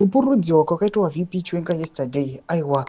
Kupururudziwa kwakaitwa VP Chwenga yesterday aiwa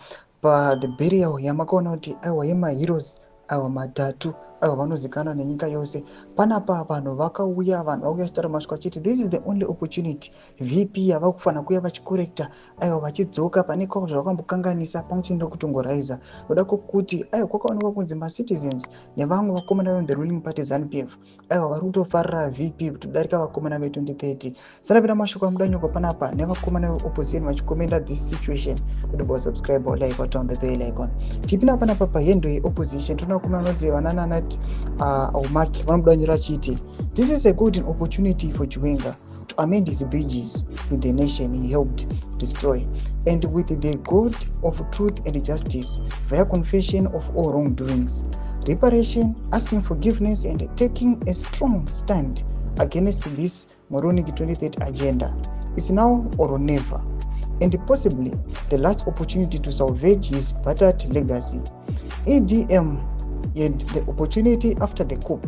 the burial yamakaona kuti aiwa yemaheroes aiwa matatu aiwa vanozikanwa nenyika yose. Panapa vanhu vakauya kutaura masvika vachiti this is the only opportunity VP yava kufanira kuuya vachikorekta aiwa vachidzoka pane kwavo zvavakambokanganisa pamuchienda kutongoraiza noda kwokuti aiwa kwakaonekwa kunzi macitizens nevamwe vakomana on the ruling party ZANU-PF aiwa vari kutofarira VP kutodarika vakomana ve2030. Sarapira mashoko amudanyurwa panapa nevakomana veopposition vachikomenda this situation. Kuti subscribe or like on the bell icon. Tipinda panapa pahendo yeopposition tinoona kumana nodzi vanananati aumaki vanomudanyura achiti this is a golden opportunity for Chwenga to amend his bridges with the nation he helped destroy, and with the God of truth and justice via confession of all wrongdoings, reparation, asking forgiveness, and taking a strong stand against this moronic 2030 agenda is now or never, and possibly the last opportunity to salvage his battered legacy. EDM had the opportunity after the coup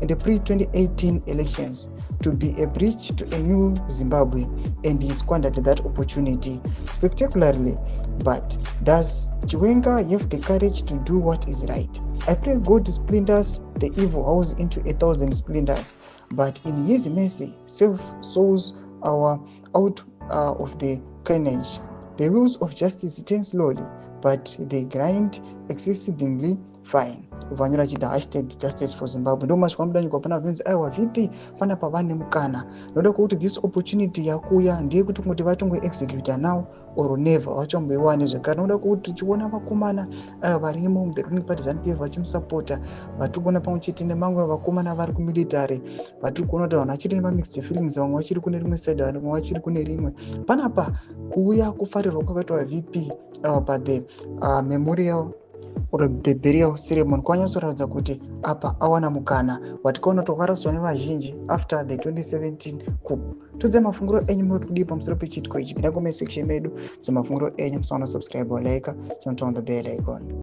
and the pre-2018 elections to be a bridge to a new Zimbabwe, and he squandered that opportunity spectacularly. But does Chwenga have the courage to do what is right? I pray God splinters the evil house into 1,000 splinters, but in his mercy, save souls are out of the carnage. The wheels of justice turn slowly, but they grind exceedingly fine. Vanyura chida #justice for Zimbabwe. Ndo masvika mudanyurwa pana bvinzi aiwa VP panapa vane mukana. Noda kuti this opportunity yakuya ndiye kuti kuti vatongo execute now or never vachomboiwane zvekare. Noda kuti tichiona vakomana varimo the ruling party ZANU-PF vachimusapota, vatiri kuona pamwe chete nemamwe vakomana vari kumilitary, vatiri kuona kuti vanhu vachiri nemamixed feelings, vamwe vachiri kune rimwe side vamwe vachiri kune rimwe. Panapa kuuya kufarirwa kwakaitwa VP pathe memorial or the burial ceremony kwanyatsoratidza kuti apa awana mukana watikaona tokaraswa nevazhinji after the 2017 coup. Tudze mafunguro enyu munoti kudii pamusoro pechitiko ichi. Pinda comment section medu dzemafunguro enyu, musaona subscribe or like, turn on the bell icon.